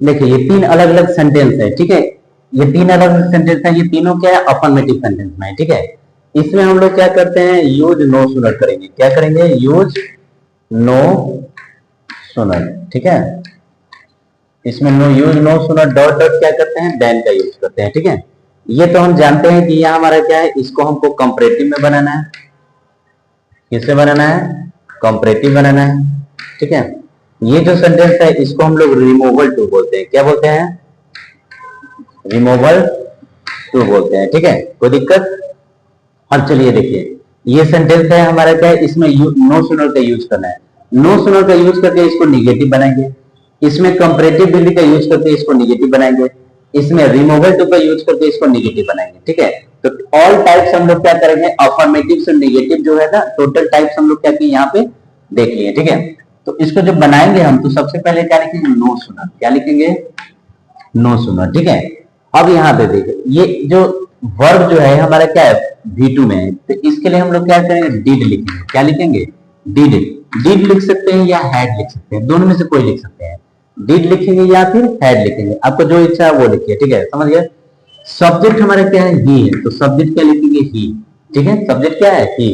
देखिए ये तीन अलग अलग सेंटेंस है, ठीक है। ये तीन अलग अलग सेंटेंस है, ये तीनों क्या है, अफर्मेटिव सेंटेंस में है, ठीक है। इसमें हम लोग क्या करते हैं, यूज नो सुनर करेंगे। क्या करेंगे, यूज नो सुनर, ठीक है। इसमें no use no sooner dot dot क्या करते हैं, देन का यूज करते हैं, ठीक है। ये तो हम जानते हैं कि यह हमारा क्या है, इसको हमको कंपैरेटिव में बनाना है। किससे बनाना है, कंपैरेटिव बनाना है, ठीक है। ये जो सेंटेंस है इसको हम लोग रिमूवल टू बोलते हैं। क्या बोलते हैं, रिमूवल टू बोलते हैं, ठीक है। कोई दिक्कत। अब चलिए देखिए, ये सेंटेंस है हमारा क्या है, इसमें नो सुनर का यूज करना है। नो सुनर का यूज करके इसको निगेटिव बनाएंगे। इसमें कंपैरेटिव बिल्ड का यूज करके इसको निगेटिव बनाएंगे। इसमें रिमूवल टू का यूज करके इसको निगेटिव बनाएंगे, ठीक है। तो ऑल टाइप्स हम लोग क्या करेंगे, अफर्मेटिव से निगेटिव जो है ना, टोटल टाइप्स हम लोग क्या किए यहाँ पे देख लिए, ठीक है। तो इसको जब बनाएंगे हम, तो सबसे पहले क्या लिखेंगे, नो सुनर। क्या लिखेंगे, नो सुनर, ठीक है। अब यहाँ पे देखिए, ये जो वर्ब जो है हमारा क्या है, V2 में है, तो इसके लिए हम लोग क्या करेंगे, डिड लिखेंगे। क्या लिखेंगे, डिड। डिड लिख सकते हैं या हैड लिख सकते हैं, दोनों में से कोई लिख सकते हैं। डिड लिखेंगे या फिर हैड लिखेंगे, आपको जो इच्छा है वो लिखिए, ठीक है, समझ गए। सब्जेक्ट हमारा क्या है, ही है, तो सब्जेक्ट क्या लिखेंगे, ही, ठीक है। सब्जेक्ट क्या है, ही।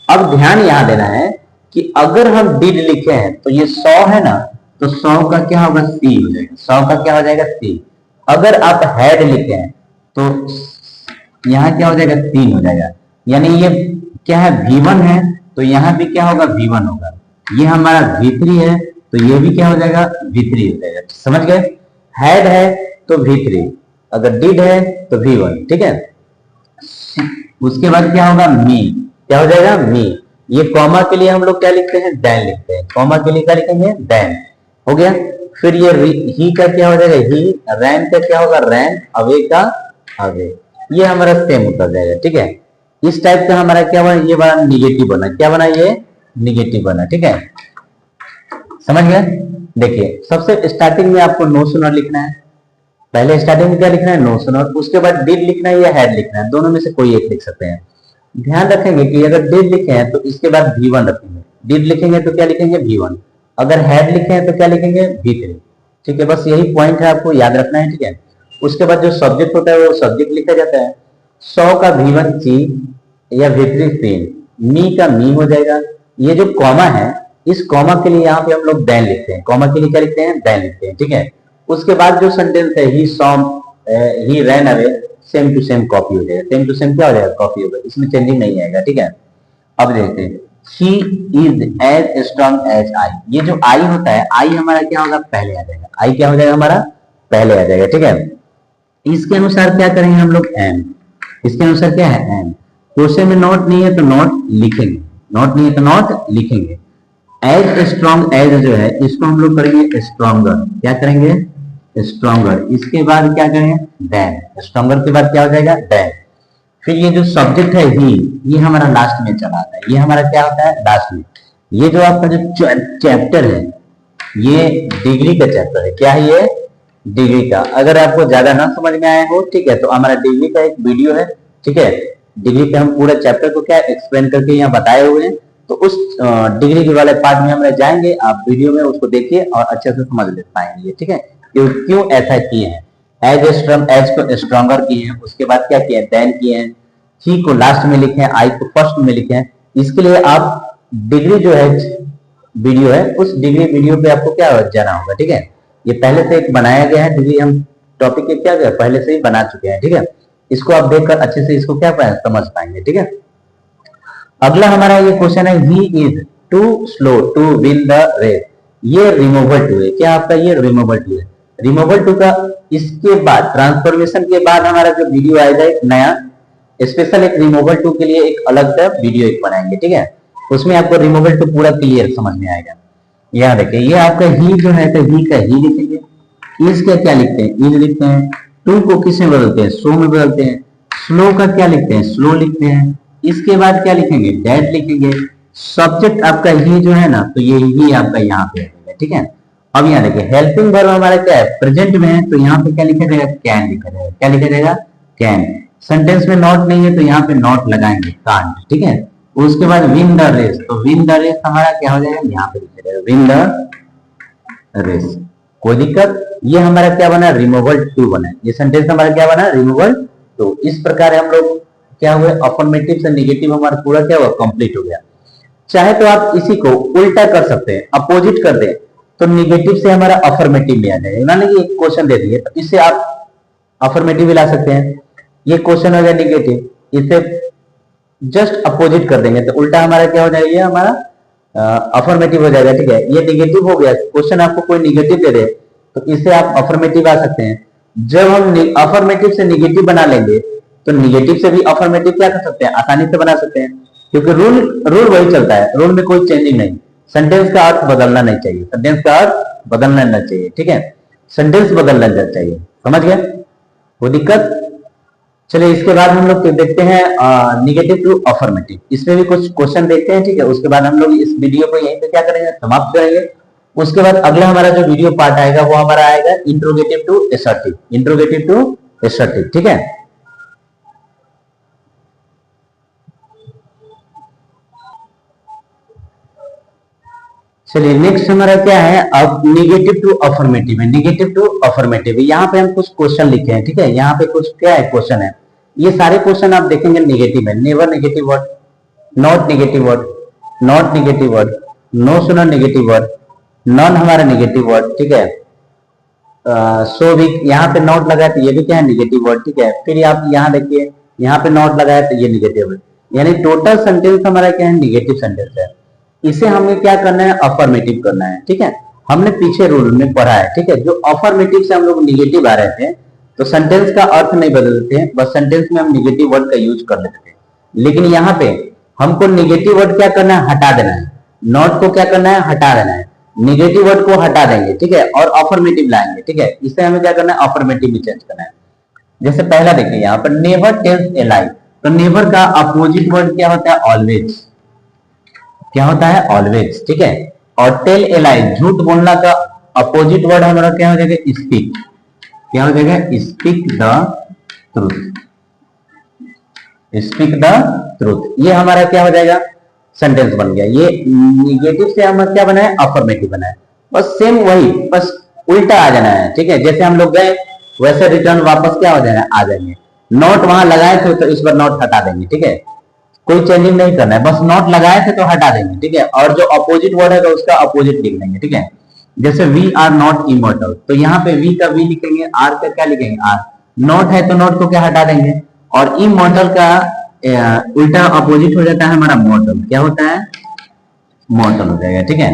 अब ध्यान यहां देना है कि अगर हम डिड लिखे हैं तो ये 100 है ना, तो 100 का क्या होगा, सी हो जाएगा। 100 का क्या हो जाएगा, सी। अगर आप हैड लिखे हैं तो यहाँ क्या हो जाएगा, 3 हो जाएगा। यानी ये क्या है, V1 है, तो यहाँ भी क्या होगा, V1 होगा। ये हमारा V3 है, तो ये भी क्या हो जाएगा, V3 हो जाएगा। समझ गए। हैड है तो V3, अगर डिड है तो V1, ठीक है। उसके बाद क्या होगा, मी। क्या हो जाएगा, मी। ये कॉमा के लिए हम लोग क्या लिखते हैं, देन लिखते हैं। कॉमा के लिए क्या लिखेंगे, देन। हो गया। फिर ये ही का क्या हो जाएगा, ही। रैन का क्या होगा, रैन। अवे का अवे। ये हमारा सेम उतर जाएगा, ठीक है। इस टाइप का हमारा क्या बना, ये बना निगेटिव बना। क्या बना, ये निगेटिव बना, ठीक है। समझ गए। देखिए सबसे स्टार्टिंग में आपको नो सुनर लिखना है। पहले स्टार्टिंग में क्या लिखना है, नो सुनर। उसके बाद डिड लिखना है या हैड लिखना है, दोनों में से कोई एक लिख सकते हैं। ध्यान रखेंगे कि अगर डिड लिखे हैं तो इसके बाद V1 रखेंगे। डिड लिखेंगे तो क्या लिखेंगे, V1। अगर हैड लिखे हैं तो क्या लिखेंगे, V3, ठीक है। बस यही पॉइंट है, आपको याद रखना है, ठीक है। उसके बाद जो सब्जेक्ट होता है वो सब्जेक्ट लिखा जाता है। 100 का V1 सी या V3 सीन, मी का मी हो जाएगा। ये जो कॉमा है, इस कॉमा के लिए यहाँ पे हम लोग देन लिखते हैं। कॉमा के लिए क्या लिखते हैं, देन लिखते हैं, ठीक है। उसके बाद जो सेंटेंस है, he ran away, same to same copy हो जाएगा। सेम टू सेम क्या हो जाएगा, कॉपी होगा, इसमें चेंजिंग नहीं आएगा, ठीक है। अब देखते हैं, he is as strong as I. ये जो आई होता है, आई हमारा क्या होगा, पहले आ जाएगा। आई क्या हो जाएगा, हमारा पहले आ जाएगा, ठीक है। इसके अनुसार क्या करेंगे हम लोग, एम। इसके अनुसार क्या है, एम। क्वेश्चन में नॉट नहीं है तो नॉट लिखेंगे, नॉट नहीं है तो नॉट लिखेंगे। एज स्ट्रॉन्ग एज जो है, इसको हम लोग करेंगे स्ट्रॉन्गर। क्या करेंगे, स्ट्रॉन्गर। इसके बाद क्या करेंगे, देन। स्ट्रॉन्गर के बाद क्या हो जाएगा, देन। फिर ये जो सब्जेक्ट है ही, ये हमारा लास्ट में चला आता है। ये हमारा क्या होता है, लास्ट में। ये जो आपका जो चैप्टर है, ये डिग्री का चैप्टर है। क्या है ये, डिग्री का। अगर आपको ज्यादा ना समझ में आया हो, ठीक है, तो हमारा डिग्री का एक वीडियो है, ठीक है। डिग्री के हम पूरा चैप्टर को क्या एक्सप्लेन करके यहाँ बताए हुए हैं। तो उस डिग्री के वाले पार्ट में हम जाएंगे, आप वीडियो में उसको देखिए और अच्छे से समझ ले पाएंगे, ठीक है। क्यों ऐसा किए हैं, एज स्ट्रॉन्ग, एज को स्ट्रॉन्गर किए हैं। उसके बाद क्या किए, देन किए हैं। ही को लास्ट में लिखे हैं, आई को फर्स्ट में लिखे हैं। इसके लिए आप डिग्री जो है वीडियो है, उस डिग्री वीडियो पे आपको क्या जाना होगा, ठीक है। ये पहले से एक बनाया गया है डिग्री, हम टॉपिक के क्या गया पहले से ही बना चुके हैं, ठीक है। इसको आप देखकर अच्छे से इसको क्या समझ पाएंगे, ठीक है। अगला हमारा ये क्वेश्चन है, he is too slow to win the race. ये रिमूवल टू है। क्या आपका, ये रिमूवल टू है। रिमूवल टू का इसके बाद, ट्रांसफॉर्मेशन के बाद हमारा जो वीडियो आएगा एक नया स्पेशल, एक रिमूवल टू के लिए एक अलग सा वीडियो एक बनाएंगे, ठीक है। उसमें आपको रिमूवल टू पूरा क्लियर समझ में आएगा। यहाँ देखिए, ये आपका ही जो है, तो ही का ही लिखेंगे। इज का क्या लिखते हैं, इज लिखते हैं। टू को किस में बदलते हैं, सो में बदलते हैं। स्लो का क्या लिखते हैं, स्लो लिखते हैं। इसके बाद क्या लिखेंगे, डेड लिखेंगे। सब्जेक्ट आपका ही जो है ना, तो ये ही आपका यहाँ पे है, ठीक है। अब यहाँ देखिए, हेल्पिंग वर्ब हमारा क्या है, प्रेजेंट में है, तो यहाँ पे क्या लिखा जाएगा, कैन लिखा जाएगा। क्या लिखा जाएगा, कैन। सेंटेंस में नॉट नहीं है तो यहाँ पे नॉट लगाएंगे, कांट, ठीक है। उसके बाद विन द रेस, तो विन द रेस हमारा क्या हो जाएगा, यहाँ पे लिखा जाएगा, विन द रेस। कोई दिक्कत? ये हमारा क्या बना? रिमूवल टू बना। ये सेंटेंस हमारा क्या बना? Removal too. इस प्रकार हम लोग क्या हुए? अफर्मेटिव से निगेटिव हमारा पूरा क्या हुआ? कंप्लीट हो गया। चाहे तो आप इसी को उल्टा कर सकते हैं, अपोजिट कर दें तो निगेटिव से हमारा अफर्मेटिव में आ जाएगा। उन्होंने ये क्वेश्चन दे दिए तो इससे आप अफर्मेटिव भी ला सकते हैं। ये क्वेश्चन हो गया निगेटिव, इसे जस्ट अपोजिट कर देंगे तो उल्टा हमारा क्या हो जाएगा? ये हमारा अफर्मेटिव हो जाएगा। ठीक है, ये निगेटिव हो गया। क्वेश्चन आपको कोई निगेटिव दे दे तो इससे आप अफर्मेटिव आ सकते हैं। जब हम अफर्मेटिव से निगेटिव बना लेंगे तो निगेटिव से भी अफर्मेटिव क्या कर सकते हैं? आसानी से बना सकते हैं, क्योंकि रूल वही चलता है। रूल में कोई चेंजिंग नहीं। सेंटेंस का अर्थ बदलना नहीं चाहिए, सेंटेंस का अर्थ बदलना नहीं चाहिए। ठीक है, सेंटेंस बदलना चाहिए। समझ गए? कोई दिक्कत? चलिए इसके बाद हम लोग देखते हैं निगेटिव टू अफर्मेटिव। इसमें भी कुछ क्वेश्चन देखते हैं। ठीक है, उसके बाद हम लोग इस वीडियो को यहीं पे क्या करेंगे? समाप्त करेंगे। उसके बाद अगला हमारा जो वीडियो पार्ट आएगा वो हमारा आएगा interrogative to assertive. Interrogative to assertive. ठीक है, चलिए नेक्स्ट हमारा क्या है? अब निगेटिव टू अफर्मेटिव है। निगेटिव टू अफर्मेटिव यहाँ पे हम कुछ क्वेश्चन लिखे हैं। ठीक है, यहाँ पे कुछ क्या है? क्वेश्चन है। ये सारे क्वेश्चन आप देखेंगे निगेटिव है। Never negative word, not negative word, not negative word, no sooner negative word, none हमारा नेगेटिव वर्ड। ठीक है, सो भी यहाँ पे नॉट लगाए तो ये भी क्या है? Negative word. ठीक है, फिर आप यहाँ देखिए यहाँ पे नॉट लगाए तो ये निगेटिव है। यानी टोटल सेंटेंस हमारा क्या है? निगेटिव सेंटेंस है। इसे हमें क्या करना है? अफर्मेटिव करना है। ठीक है, हमने पीछे रूल में पढ़ा है। ठीक है, जो अफर्मेटिव से हम लोग निगेटिव आ रहे थे तो सेंटेंस का अर्थ नहीं बदलते थे, बस सेंटेंस में हम निगेटिव वर्ड का यूज कर लेते थे। लेकिन यहाँ पे हमको निगेटिव वर्ड क्या करना है? हटा देना है। नॉट को क्या करना है? हटा देना है। निगेटिव वर्ड को हटा देंगे। ठीक है, और अफर्मेटिव लाएंगे। ठीक है, इसे हमें क्या करना है? अफर्मेटिव में चेंज करना है। जैसे पहला देखिए यहाँ पर नेवर टेल्स ए लाई, तो नेवर का अपोजिट वर्ड क्या होता है? ऑलवेज। क्या होता है? ऑलवेज। ठीक है, और टेल ए लाई, झूठ बोलना का अपोजिट वर्ड हमारा क्या हो जाएगा? स्पीक। क्या हो जाएगा? Speak the truth. Speak the truth. ये हमारा क्या हो जाएगा? सेंटेंस बन गया। ये निगेटिव से हम क्या बनाए? अफर्मेटिव बनाए। बस सेम वही, बस उल्टा आ जाना है। ठीक है, जैसे हम लोग गए वैसे रिटर्न वापस क्या हो जाएगा? आ जाएंगे। नॉट वहां लगाए थे तो इस बार नॉट हटा देंगे। ठीक है, कोई चेंजिंग नहीं करना है, बस नॉट लगाए थे तो हटा देंगे। ठीक है, और जो अपोजिट वर्ड है तो उसका अपोजिट लिख देंगे। ठीक है, जैसे वी आर नॉट इमोर्टल, तो यहाँ पे वी का वी लिखेंगे, आर का क्या लिखेंगे? आर। नॉट है तो नॉट को क्या हटा देंगे, और इमोर्टल का उल्टा अपोजिट हो जाता है हमारा मॉर्टल। क्या होता है? मॉर्टल हो जाएगा। ठीक है,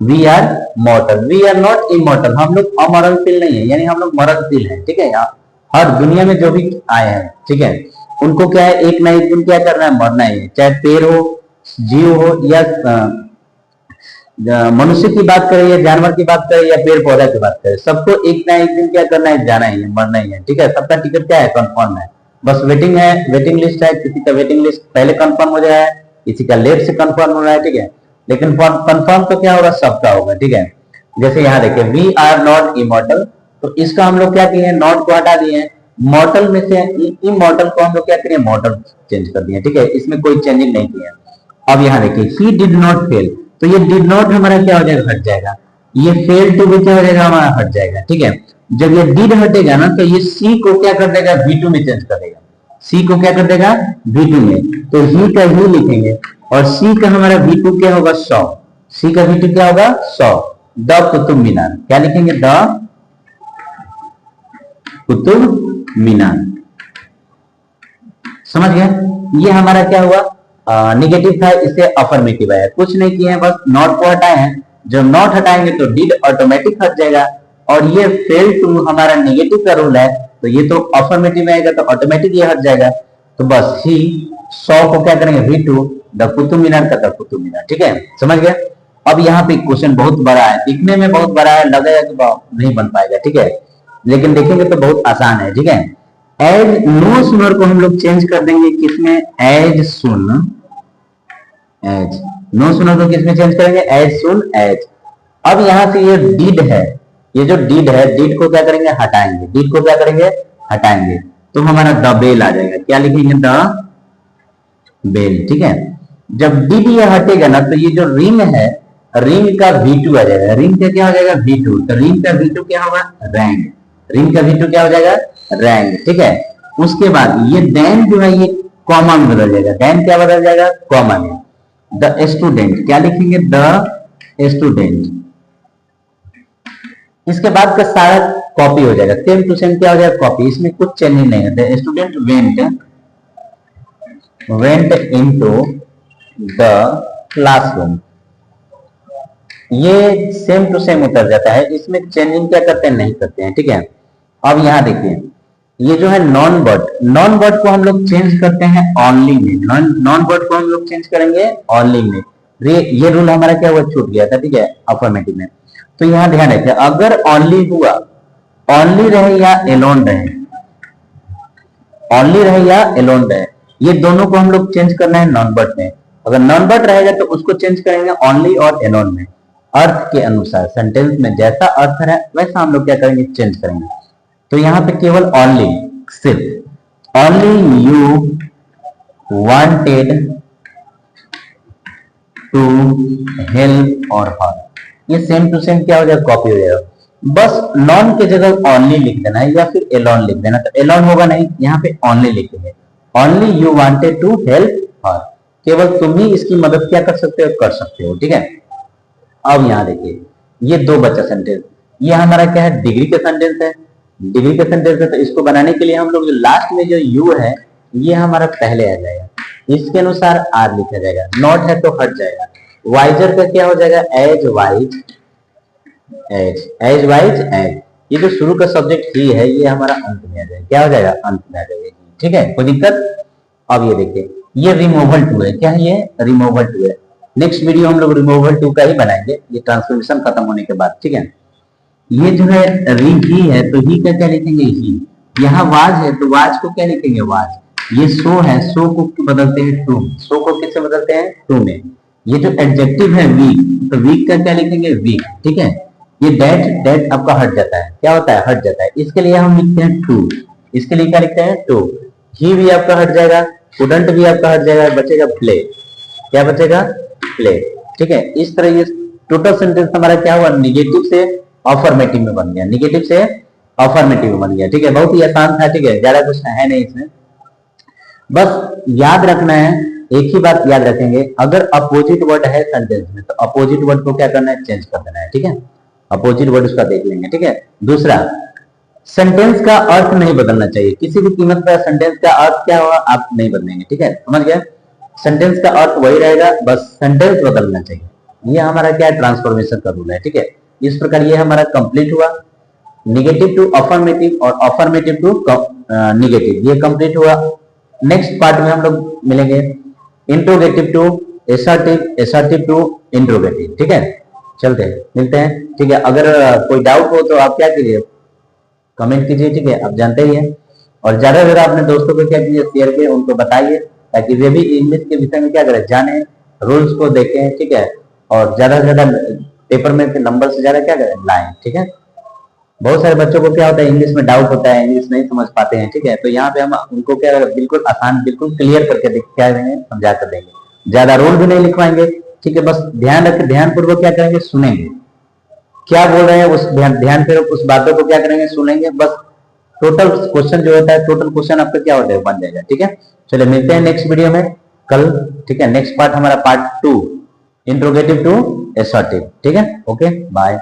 we are mortal, we are not immortal. हम लोग अमरनशील नहीं है, यानी हम लोग मरणशील हैं। ठीक है, हर दुनिया में जो भी आए हैं, ठीक है, उनको क्या है? एक ना एक दिन क्या करना है? मरना ही है। चाहे पेड़ हो, जीव हो, या मनुष्य की बात करें या जानवर की बात करें या पेड़ पौधा की बात करें, सबको एक ना एक दिन क्या करना है? जाना ही है, मरना ही है। ठीक है, सबका टिकट क्या है? कंफर्म है। बस वेटिंग है, वेटिंग लिस्ट है। किसी का वेटिंग लिस्ट पहले कंफर्म हो जाए, किसी का लेट से कंफर्म हो रहा है। ठीक है, लेकिन कंफर्म तो क्या होगा? सबका होगा। ठीक है, जैसे यहाँ देखिए वी आर नॉट इमोर्टल, तो इसका हम लोग क्या किए? नॉट को हटा दिए। मॉर्टल में से इमॉर्टल को हम लोग क्या करें? मॉर्टल चेंज कर दिए। ठीक है, इसमें कोई चेंजिंग नहीं किया। अब यहाँ देखिए ही डिड नॉट फेल, तो ये डिड नॉट हमारा क्या हो जाएगा? हट जाएगा। ये फेल टू भी क्या हो जाएगा? हमारा हट जाएगा। ठीक है, जब ये डिड हटेगा ना तो ये सी को क्या कर देगा? V2 में चेंज कर देगा। सी को क्या कर देगा? V2 में। तो ही का ही लिखेंगे, और सी का हमारा V2 क्या होगा? 100। सी का V2 क्या होगा? 100। द कुतुब मीनार, क्या लिखेंगे? द कुतुब मीनार। समझ गए? ये हमारा क्या हुआ? निगेटिव था, इससे अफर्मेटिव आया। कुछ नहीं किए हैं, बस नॉट को हटाए हैं। जब नॉट हटाएंगे तो डिड ऑटोमेटिक हट जाएगा, और ये फेल टू हमारा निगेटिव का रूल है, तो ये तो अफर्मेटिव में आएगा तो ऑटोमेटिक ये हट जाएगा। तो बस ही 100 को क्या करेंगे? V2, द कुतुब मीनार का द कुतुब मीनार। ठीक है, समझ गए? अब यहाँ पे क्वेश्चन बहुत बड़ा है, दिखने में बहुत बड़ा है, लगेगा कि नहीं बन पाएगा। ठीक है, लेकिन देखेंगे तो बहुत आसान है। ठीक है, एज नो सुनर को हम लोग चेंज कर देंगे किसमें? As soon. As no sooner को किसमें चेंज करेंगे? As soon as. अब यहां से ये डीड है, ये जो डीड है, डीड को क्या करेंगे? हटाएंगे। डीड को क्या करेंगे? हटाएंगे, तो हमारा द बेल आ जाएगा। क्या लिखेंगे? The bell. ठीक है, जब डीड ये हटेगा ना तो ये जो रिंग है, रिंग का V2 आ जाएगा, रिंग का क्या हो जाएगा V2, तो रिंग का V2 क्या होगा रैंक, रिंग का V2 क्या हो जाएगा रैंक, ठीक है। उसके बाद ये देन जो है ये कॉमा में बदल जाएगा, देन क्या बदल जाएगा कॉमा में, द स्टूडेंट क्या लिखेंगे द स्टूडेंट, इसके बाद का सारा कॉपी हो जाएगा, सेम टू सेम क्या हो जाएगा कॉपी, इसमें कुछ चेंज नहीं है, the student went into the classroom, ये सेम टू सेम उतर जाता है, इसमें चेंजिंग क्या करते हैं नहीं करते हैं, ठीक है। अब यहां देखिए ये जो है नॉन वर्ड को हम लोग चेंज करते हैं ओनली में, नॉन वर्ड को हम लोग चेंज करेंगे ओनली में, ये रूल हमारा क्या हुआ छूट गया था, ठीक है अफर्मेटिव में। तो यहां ध्यान रखिए अगर ओनली हुआ, ओनली रहे या एलोन रहे, ओनली रहे या एलोन रहे, ये दोनों को हम लोग चेंज करना है नॉन वर्ड में, अगर नॉन वर्ड रहेगा तो उसको चेंज करेंगे ओनली और एलोन में, अर्थ के अनुसार सेंटेंस में जैसा अर्थ है वैसा हम लोग क्या करेंगे चेंज करेंगे। तो यहां पे केवल ओनली, सिर्फ only you wanted to help और हर, ये सेम टू सेम क्या हो जाएगा कॉपी हो जाएगा, बस नॉन के जगह ओनली लिख देना है या फिर एलोन लिख देना, तो एलोन होगा नहीं यहाँ पे ओनली लिख देंगे, only you wanted to help her, केवल तुम ही इसकी मदद क्या कर सकते हो, ठीक है। अब यहां देखिए ये दो बचा सेंटेंस, ये हमारा क्या है डिग्री का सेंटेंस है, डिग्री का सेंटेंस है, तो इसको बनाने के लिए हम लोग जो लास्ट में जो यू है ये हमारा पहले आ जाएगा, इसके अनुसार आर लिखा जाएगा, नॉट है तो हट जाएगा, वाइजर का क्या हो जाएगा as wise, as wise as, ये जो शुरू का सब्जेक्ट ही है ये हमारा अंत में आ जाएगा, क्या हो जाएगा अंत में आ जाएगा, ठीक है कोई दिक्कत। अब ये देखिए ये रिमूवल टू है, क्या है ये रिमूवल टू है, नेक्स्ट वीडियो हम लोग रिमूवल टू का ही बनाएंगे, ये ट्रांसफॉर्मेशन खत्म होने के बाद, ठीक है। ये जो है ही है तो ही का क्या लिखेंगे ही, यहाँ वाज है तो वाज को क्या लिखेंगे वाज, ये सो है सो को बदलते हैं टू, सो को किससे बदलते हैं टू में, ये जो एडजेक्टिव है वीक तो वीक का क्या लिखेंगे वीक, ठीक है। ये डेट आपका हट जाता है, क्या होता है हट जाता है, इसके लिए हम लिखते हैं टू, इसके लिए क्या लिखते हैं टू, ही भी आपका हट जाएगा, कुडंट भी आपका हट जाएगा, बचेगा प्ले, क्या बचेगा प्ले, ठीक है। इस तरह ये टोटल सेंटेंस हमारा क्या हुआ निगेटिव से अफर्मेटिव में बन गया, निगेटिव से अफर्मेटिव में बन गया, ठीक है बहुत ही आसान था, ठीक है ज्यादा कुछ है नहीं इसमें, बस याद रखना है एक ही बात याद रखेंगे, अगर अपोजिट वर्ड है सेंटेंस में तो अपोजिट वर्ड को क्या करना है चेंज कर देना है, ठीक है अपोजिट वर्ड उसका देख लेंगे, ठीक है। दूसरा सेंटेंस का अर्थ नहीं बदलना चाहिए, किसी भी कीमत पर सेंटेंस का अर्थ क्या होगा आप नहीं बदलेंगे, ठीक है समझ गया, सेंटेंस का अर्थ वही रहेगा बस सेंटेंस बदलना चाहिए, ये हमारा क्या है ट्रांसफॉर्मेशन का रूल है, ठीक है। इस प्रकार ये हमारा कंप्लीट हुआ, निगेटिव टू अफर्मेटिव और अफर्मेटिव टू निगेटिव, ये कंप्लीट हुआ। नेक्स्ट पार्ट में हम लोग मिलेंगे interrogative to assertive, assertive to interrogative, ठीक है चलते हैं मिलते हैं, ठीक है। अगर कोई डाउट हो तो आप क्या कीजिए कमेंट कीजिए, ठीक है आप जानते ही हैं, और ज्यादा से ज्यादा अपने दोस्तों को क्या कीजिए शेयर कीजिए, उनको बताइए ताकि वे भी इंग्लिश के विषय में क्या करें जाने, रूल्स को देखें, ठीक है, और ज्यादा से ज्यादा पेपर में नंबर से ज्यादा क्या करें लाएं, ठीक है। बहुत सारे बच्चों को क्या होता है इंग्लिश में डाउट होता है, इंग्लिश नहीं समझ पाते हैं, ठीक है, तो यहाँ पे हम उनको क्या बिल्कुल आसान बिल्कुल क्लियर करके क्या देंगे समझा कर देंगे, ज्यादा रूल भी नहीं लिखवाएंगे, ठीक है, बस ध्यान रख ध्यान पूर्वक क्या करेंगे सुनेंगे क्या बोल रहे हैं, उस ध्यान पूर्वक उस बातों को क्या करेंगे सुनेंगे, बस टोटल क्वेश्चन जो होता है टोटल क्वेश्चन आपका क्या होता है बन जाएगा, ठीक है। चलिए मिलते हैं नेक्स्ट वीडियो में कल, ठीक है, नेक्स्ट पार्ट हमारा पार्ट 2 इंट्रोगेटिव टू एसर्टिव, ठीक है, ओके बाय।